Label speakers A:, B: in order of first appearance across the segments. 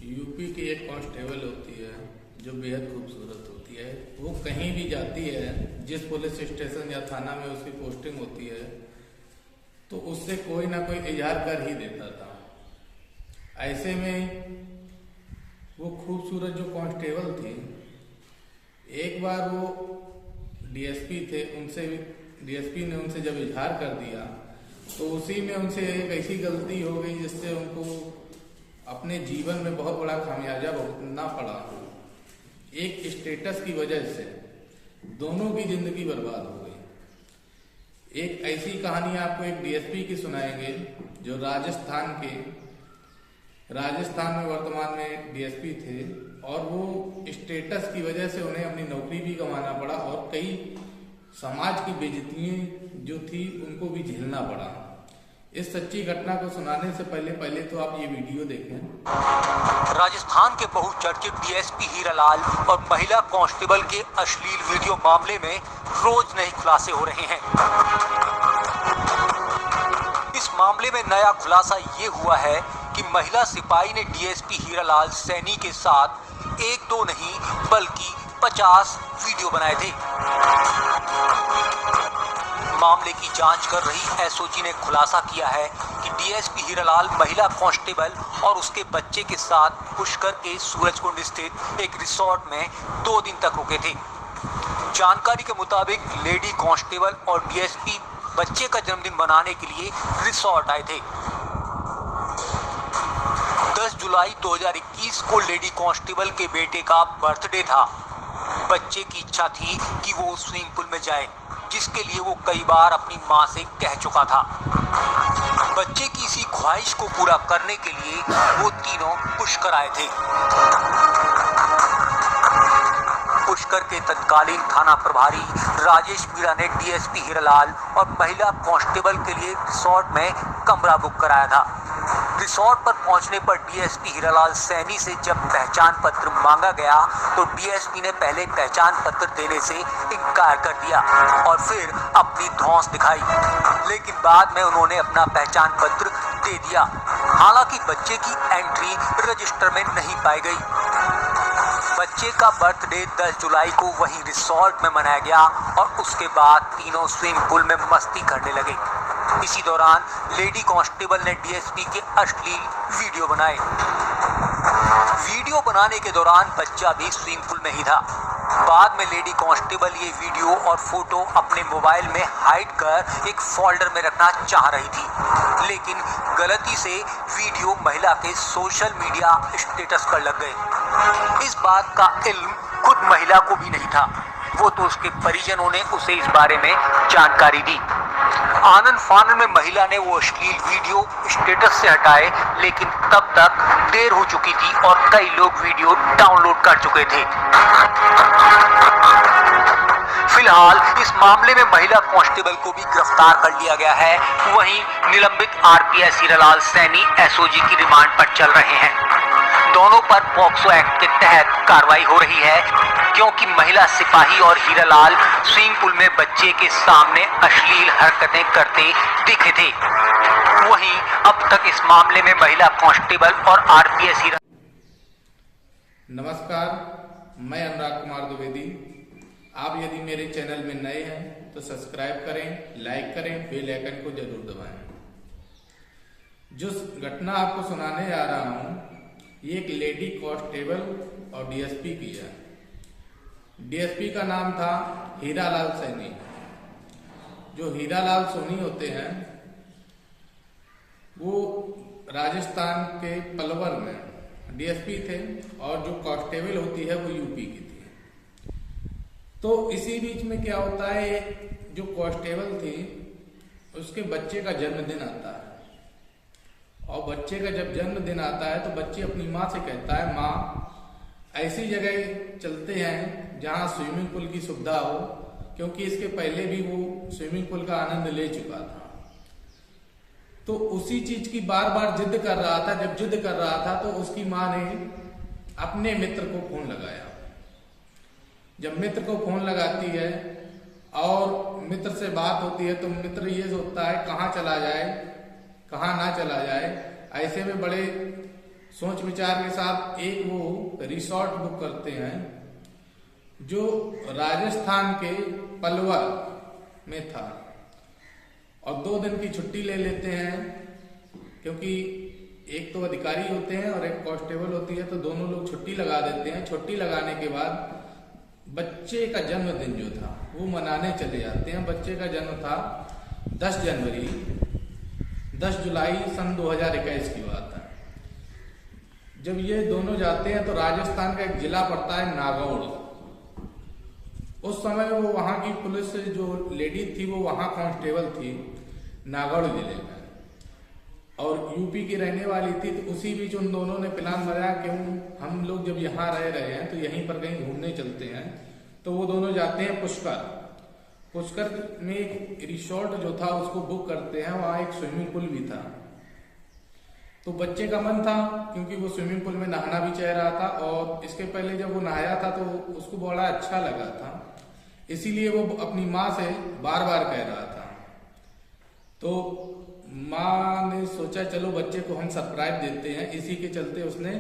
A: UP की एक constable होती है जो बेहद खूबसूरत होती है। वो कहीं भी जाती है, जिस पुलिस स्टेशन या थाना में उसकी पोस्टिंग होती है, तो उससे कोई ना कोई इजहार कर ही देता था। ऐसे में वो खूबसूरत जो कांस्टेबल थी, एक बार वो डीएसपी थे, डीएसपी ने उनसे जब इजहार कर दिया तो उसी में उनसे एक ऐसी गलती हो गई जिससे उनको अपने जीवन में बहुत बड़ा खामियाजा भुगतना पड़ा। एक स्टेटस की वजह से दोनों की जिंदगी बर्बाद हो गई। एक ऐसी कहानी आपको एक डीएसपी की सुनाएंगे जो राजस्थान में वर्तमान में डीएसपी थे, और वो स्टेटस की वजह से उन्हें अपनी नौकरी भी गंवाना पड़ा और कई समाज की बेइज्जतियां जो थी उनको भी झेलना पड़ा। इस सच्ची घटना को सुनाने से पहले तो आप ये वीडियो देखें।
B: राजस्थान के बहुचर्चित डीएसपी हीरालाल और महिला कांस्टेबल के अश्लील वीडियो मामले में रोज नए खुलासे हो रहे हैं। इस मामले में नया खुलासा ये हुआ है कि महिला सिपाही ने डीएसपी हीरालाल सैनी के साथ एक दो नहीं बल्कि 50 वीडियो बनाए थे। मामले की जांच कर रही एसओजी ने खुलासा किया है कि डीएसपी हीरालाल महिला कांस्टेबल और उसके बच्चे के साथ पुष्कर के सूरजकुंड स्थित एक रिसोर्ट में 2 दिन तक रुके थे। जानकारी के मुताबिक लेडी कांस्टेबल और डीएसपी बच्चे का जन्मदिन मनाने के लिए रिसोर्ट आए थे। 10 जुलाई 2021 को लेडी कांस्टेबल के बेटे का बर्थडे था। बच्चे की इच्छा थी कि वो स्विमिंग पूल में जाए, जिसके लिए वो कई बार अपनी मां से कह चुका था। बच्चे की इसी ख्वाहिश को पूरा करने के लिए वो तीनों पुष्कर आए थे। पुष्कर के तत्कालीन थाना प्रभारी राजेश मीणा ने डीएसपी हीरालाल और महिला कांस्टेबल के लिए रिसोर्ट में कमरा बुक कराया था। रिसोर्ट पर पहुंचने पर डीएसपी हीरालाल सैनी से जब पहचान पत्र मांगा गया तो डीएसपी ने पहले पहचान पत्र देने से इनकार कर दिया और फिर अपनी धौंस दिखाई, लेकिन बाद में उन्होंने अपना पहचान पत्र दे दिया। हालांकि बच्चे की एंट्री रजिस्टर में नहीं पाई गई। बच्चे का बर्थडे 10 जुलाई को वहीं रिसोर्ट में मनाया गया और उसके बाद तीनों स्विमिंग पूल में मस्ती करने लगे। इसी दौरान लेडी कांस्टेबल ने डीएसपी के अश्लील वीडियो बनाए। वीडियो बनाने के दौरान बच्चा भी स्विमिंग पूल में ही था। बाद में लेडी कांस्टेबल ये वीडियो और फोटो अपने मोबाइल में हाइड कर एक फोल्डर में रखना चाह रही थी, लेकिन गलती से वीडियो महिला के सोशल मीडिया स्टेटस पर लग गए। इस बात का इल्म खुद महिला को भी नहीं था, वो तो उसके परिजनों ने उसे इस बारे में जानकारी दी। आनन फानन में महिला ने वो अश्लील वीडियो स्टेटस से हटाए, लेकिन तब तक देर हो चुकी थी और कई लोग वीडियो डाउनलोड कर चुके थे। फिलहाल इस मामले में महिला कांस्टेबल को भी गिरफ्तार कर लिया गया है। वहीं निलंबित आरपीएस हीरालाल सैनी एसओजी की रिमांड पर चल रहे हैं। दोनों पर पॉक्सो एक्ट के तहत कार्रवाई हो रही है, क्योंकि महिला सिपाही और हीरालाल स्विमिंग पूल में बच्चे के सामने अश्लील हरकतें करते दिखे थे। वहीं अब तक इस मामले में महिला कांस्टेबल और आरपीएस
A: नमस्कार, मैं अनुराग कुमार द्विवेदी। आप यदि मेरे चैनल में नए हैं तो सब्सक्राइब करें, लाइक करें, बेल आइकन को जरूर दबाएं। जो घटना आपको सुनाने जा रहा हूं, ये एक लेडी कांस्टेबल और डीएसपी की है। डीएसपी का नाम था हीरालाल सैनी। जो हीरालाल सोनी होते हैं वो राजस्थान के पलवल में डीएसपी थे, और जो कांस्टेबल होती है वो यूपी की थी। तो इसी बीच में क्या होता है, जो कांस्टेबल थी उसके बच्चे का जन्मदिन आता है, और बच्चे का जब जन्मदिन आता है तो बच्चे अपनी माँ से कहता है, माँ ऐसी जगह चलते हैं जहाँ स्विमिंग पूल की सुविधा हो, क्योंकि इसके पहले भी वो स्विमिंग पूल का आनंद ले चुका था। तो उसी चीज की बार बार जिद कर रहा था। जब जिद कर रहा था तो उसकी माँ ने अपने मित्र को फोन लगाया। जब मित्र को फोन लगाती है और मित्र से बात होती है तो मित्र ये सोचता है कहाँ चला जाए, कहाँ ना चला जाए। ऐसे में बड़े सोच विचार के साथ एक वो रिसोर्ट बुक करते हैं जो राजस्थान के पलवल में था, और 2 दिन की छुट्टी ले लेते हैं, क्योंकि एक तो अधिकारी होते हैं और एक कांस्टेबल होती है, तो दोनों लोग छुट्टी लगा देते हैं। छुट्टी लगाने के बाद बच्चे का जन्मदिन जो था वो मनाने चले जाते हैं। बच्चे का जन्म था 10 जनवरी 10 जुलाई सन 2021 की बात है। जब ये दोनों जाते हैं तो राजस्थान का एक जिला पड़ता है नागौर। उस समय वो वहां की पुलिस जो लेडी थी वो वहां कांस्टेबल थी नागौर जिले में, और यूपी की रहने वाली थी। तो उसी बीच उन दोनों ने प्लान बनाया क्यों हम लोग जब यहाँ रह रहे हैं तो यहीं पर कहीं घूमने चलते हैं। तो वो दोनों जाते हैं पुष्कर में एक रिसोर्ट जो था उसको बुक करते हैं। वहां एक स्विमिंग पूल भी था, तो बच्चे का मन था क्योंकि वो स्विमिंग पूल में नहाना भी चाह रहा था, और इसके पहले जब वो नहाया था तो उसको बड़ा अच्छा लगा था, इसीलिए वो अपनी माँ से बार बार कह रहा था। तो माँ ने सोचा चलो बच्चे को हम सरप्राइज देते हैं। इसी के चलते उसने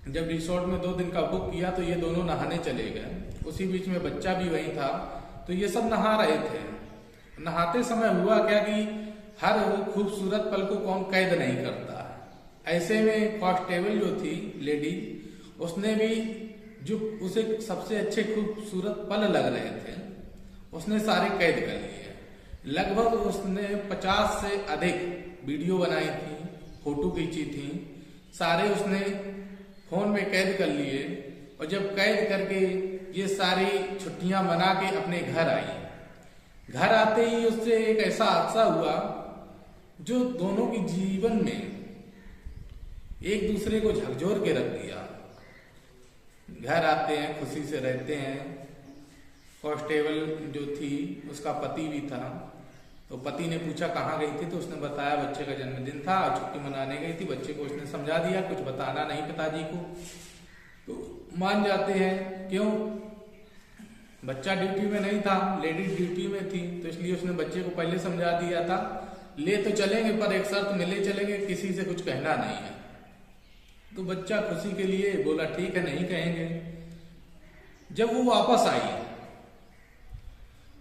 A: जब रिसोर्ट में 2 दिन का बुक किया तो ये दोनों नहाने चले गए। उसी बीच में बच्चा भी वहीं था, तो ये सब नहा रहे थे। नहाते समय हुआ क्या कि हर खूबसूरत पल को कौन कैद नहीं करता है। ऐसे में कांस्टेबल जो थी लेडी, उसने भी जो उसे सबसे अच्छे खूबसूरत पल लग रहे थे उसने सारे कैद कर लिए। लगभग उसने 50 से अधिक वीडियो बनाई थी, फोटो खींची थी, सारे उसने फोन में कैद कर लिए। और जब कैद करके ये सारी छुट्टियां मना के अपने घर आई। घर आते ही उससे एक ऐसा हादसा हुआ जो दोनों के जीवन में एक दूसरे को झकझोर के रख दिया। घर आते हैं, खुशी से रहते हैं। कांस्टेबल जो थी उसका पति भी था, तो पति ने पूछा कहाँ गई थी, तो उसने बताया बच्चे का जन्मदिन था, छुट्टी मनाने गई थी। बच्चे को उसने समझा दिया कुछ बताना नहीं पिताजी को, तो मान जाते हैं। क्यों? बच्चा ड्यूटी में नहीं था, लेडीज ड्यूटी में थी, तो इसलिए उसने बच्चे को पहले समझा दिया था ले तो चलेंगे पर एक शर्त में ले चलेंगे, किसी से कुछ कहना नहीं है। तो बच्चा खुशी के लिए बोला ठीक है नहीं कहेंगे। जब वो वापस आई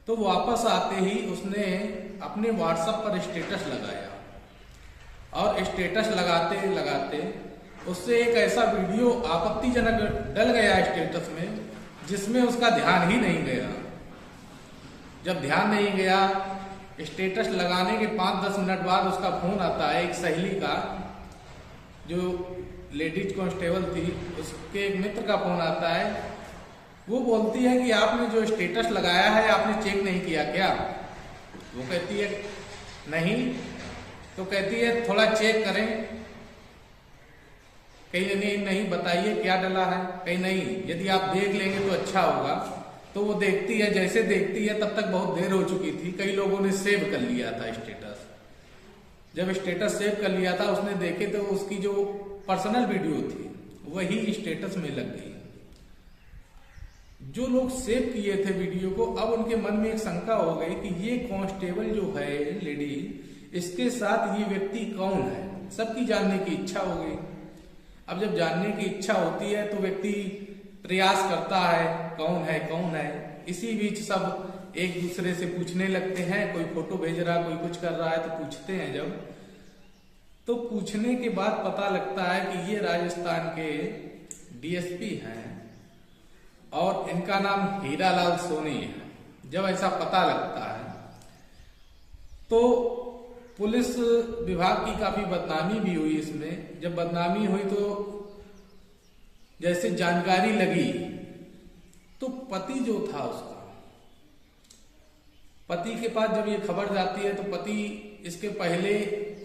A: तो वापस आते ही उसने अपने व्हाट्सएप पर स्टेटस लगाया, और स्टेटस लगाते लगाते उससे एक ऐसा वीडियो आपत्तिजनक डल गया स्टेटस में जिसमें उसका ध्यान ही नहीं गया। जब ध्यान नहीं गया, स्टेटस लगाने के 5-10 मिनट बाद उसका फोन आता है एक सहेली का, जो लेडीज कांस्टेबल थी, उसके एक मित्र का फोन आता है। वो बोलती है कि आपने जो स्टेटस लगाया है आपने चेक नहीं किया क्या? वो कहती है नहीं। तो कहती है थोड़ा चेक करें। कहीं नहीं बताइए क्या डला है। कहीं नहीं, यदि आप देख लेंगे तो अच्छा होगा। तो वो देखती है, जैसे देखती है तब तक बहुत देर हो चुकी थी, कई लोगों ने सेव कर लिया था स्टेटस। जब स्टेटस सेव कर लिया था उसने देखे तो उसकी जो पर्सनल वीडियो थी वही स्टेटस में लग गई। जो लोग सेव किए थे वीडियो को, अब उनके मन में एक शंका हो गई कि ये कांस्टेबल जो है लेडी, इसके साथ ये व्यक्ति कौन है। सबकी जानने की इच्छा हो गई। अब जब जानने की इच्छा होती है तो व्यक्ति प्रयास करता है कौन है कौन है। इसी बीच सब एक दूसरे से पूछने लगते हैं, कोई फोटो भेज रहा, कोई कुछ कर रहा है तो पूछते हैं। जब तो पूछने के बाद पता लगता है कि ये राजस्थान के डीएसपी हैं और इनका नाम हीरालाल सोनी है। जब ऐसा पता लगता है तो पुलिस विभाग की काफी बदनामी भी हुई इसमें। जब बदनामी हुई तो जैसे जानकारी लगी तो पति जो था उसका, पति के पास जब ये खबर जाती है तो पति, इसके पहले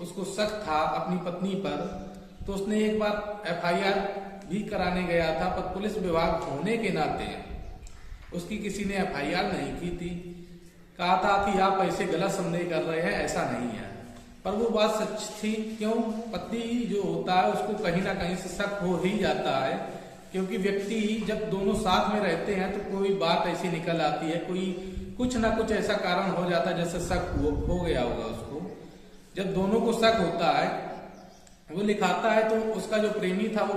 A: उसको शक था अपनी पत्नी पर, तो उसने एक बार एफआईआर भी कराने गया था, पर पुलिस विभाग होने के नाते उसकी किसी ने एफआईआर नहीं की थी। कहा था कि आप ऐसे गलत संदेह कर रहे हैं, ऐसा नहीं है। पर वो बात सच थी। क्यों? पति जो होता है उसको कहीं ना कहीं से शक हो ही जाता है, क्योंकि व्यक्ति जब दोनों साथ में रहते हैं तो कोई बात ऐसी निकल आती है, कोई कुछ ना कुछ ऐसा कारण हो जाता है जैसे शक हो गया होगा उसको। जब दोनों को शक होता है, वो लिखाता है तो उसका जो प्रेमी था वो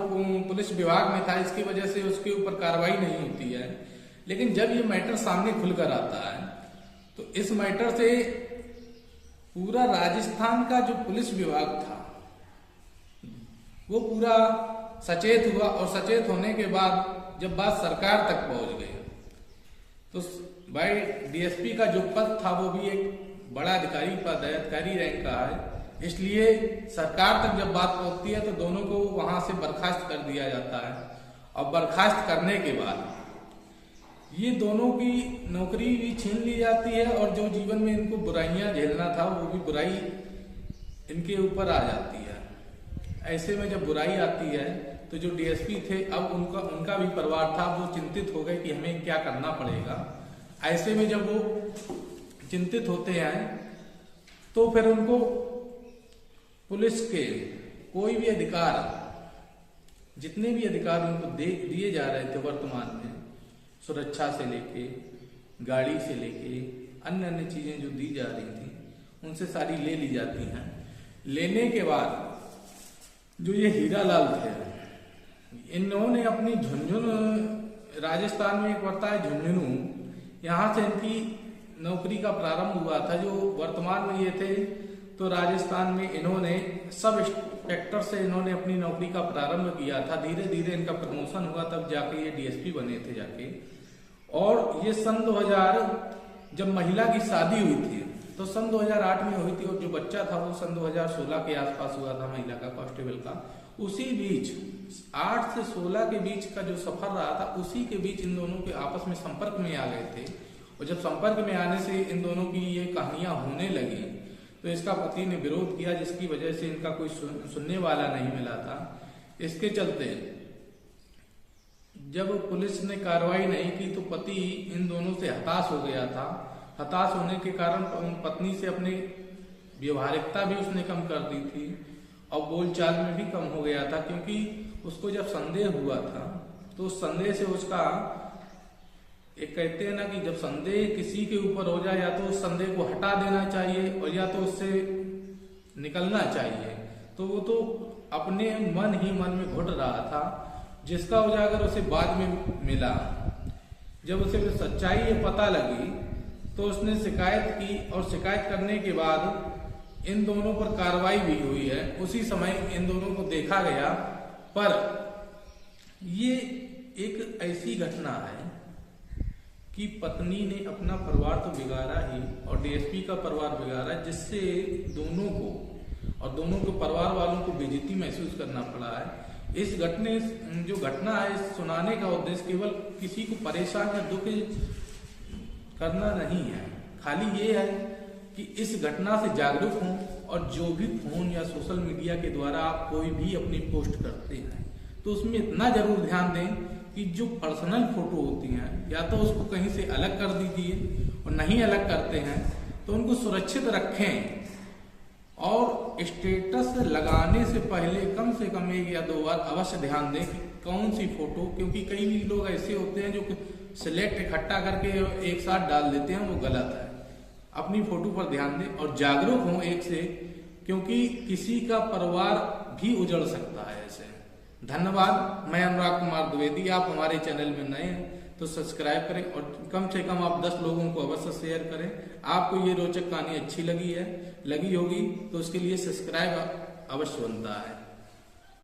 A: पुलिस विभाग में था, इसकी वजह से उसके ऊपर कार्रवाई नहीं होती है। लेकिन जब ये मैटर सामने खुलकर आता है तो इस मैटर से पूरा राजस्थान का जो पुलिस विभाग था वो पूरा सचेत हुआ, और सचेत होने के बाद जब बात सरकार तक पहुंच गई तो भाई डीएसपी का जो पद था वो भी एक बड़ा अधिकारी पद है, अधिकारी रैंक का है, इसलिए सरकार तक जब बात पहुंचती है तो दोनों को वहां से बर्खास्त कर दिया जाता है। और बर्खास्त करने के बाद ये दोनों की नौकरी भी छीन ली जाती है, और जो जीवन में इनको बुराइयां झेलना था वो भी बुराई इनके ऊपर आ जाती है। ऐसे में जब बुराई आती है तो जो डीएसपी थे, अब उनका भी परिवार था, वो चिंतित हो गए कि हमें क्या करना पड़ेगा। ऐसे में जब वो चिंतित होते हैं तो फिर उनको पुलिस के कोई भी अधिकार, जितने भी अधिकार उनको दिए जा रहे थे वर्तमान में, सुरक्षा से लेके गाड़ी से लेके अन्य अन्य चीजें जो दी जा रही थी उनसे सारी ले ली जाती हैं। लेने के बाद जो ये हीरालाल थे, इन्होंने अपनी झुंझुनू, राजस्थान में एक पड़ता है झुंझुनू, यहाँ से इनकी नौकरी का प्रारंभ हुआ था। जो वर्तमान में ये थे तो राजस्थान में इन्होंने सब इंस्पेक्टर से इन्होंने अपनी नौकरी का प्रारंभ किया था। धीरे धीरे इनका प्रमोशन हुआ, तब जाके ये डीएसपी बने थे जाके। और ये सन 2000 जब महिला की शादी हुई थी तो सन 2008 में हुई थी, और जो बच्चा था वो सन 2016 के आसपास हुआ था महिला का, कांस्टेबल का। उसी बीच 8 से 16 के बीच का जो सफर रहा था, उसी के बीच इन दोनों के आपस में संपर्क में आ गए थे। और जब संपर्क में आने से इन दोनों की ये कहानियां होने लगी तो इसका पति ने विरोध किया, जिसकी वजह से इनका कोई सुनने वाला नहीं मिला था। इसके चलते जब पुलिस ने कार्रवाई नहीं की तो पति इन दोनों से हताश हो गया था। हताश होने के कारण पत्नी से अपनी व्यवहारिकता भी उसने कम कर दी थी, और बोलचाल में भी कम हो गया था, क्योंकि उसको जब संदेह हुआ था तो उस संदेह से उसका, एक कहते हैं ना कि जब संदेह किसी के ऊपर हो जाए या तो उस संदेह को हटा देना चाहिए और या तो उससे निकलना चाहिए। तो वो तो अपने मन ही मन में घुट रहा था, जिसका उजागर उसे बाद में मिला। जब उसे सच्चाई ये पता लगी तो उसने शिकायत की, और शिकायत करने के बाद इन दोनों पर कार्रवाई भी हुई है। उसी समय इन दोनों को देखा गया। पर ये एक ऐसी घटना है कि पत्नी ने अपना परिवार तो बिगाड़ा ही, और डीएसपी का परिवार बिगाड़ा, जिससे दोनों को और दोनों के परिवार वालों को बेइज्जती महसूस करना पड़ा है। इस जो घटना है, सुनाने का उद्देश्य केवल किसी को परेशान या दुख करना नहीं है, खाली ये है कि इस घटना से जागरूक हों, और जो भी फोन या सोशल मीडिया के द्वारा आप कोई भी अपनी पोस्ट करते हैं तो उसमें इतना जरूर ध्यान दें कि जो पर्सनल फोटो होती हैं या तो उसको कहीं से अलग कर दीजिए, और नहीं अलग करते हैं तो उनको सुरक्षित रखें। और स्टेटस लगाने से पहले कम से कम 1 या 2 बार अवश्य ध्यान दें कि कौन सी फोटो, क्योंकि कई भी लोग ऐसे होते हैं जो सिलेक्ट इकट्ठा करके एक साथ डाल देते हैं, वो गलत है। अपनी फोटो पर ध्यान दें और जागरूक हों एक से, क्योंकि किसी का परिवार भी उजड़ सकता है ऐसे। धन्यवाद। मैं अनुराग कुमार द्विवेदी। आप हमारे चैनल में नए हैं तो सब्सक्राइब करें, और कम से कम आप 10 लोगों को अवश्य शेयर करें। आपको ये रोचक कहानी अच्छी लगी होगी तो उसके लिए सब्सक्राइब अवश्य बनता है।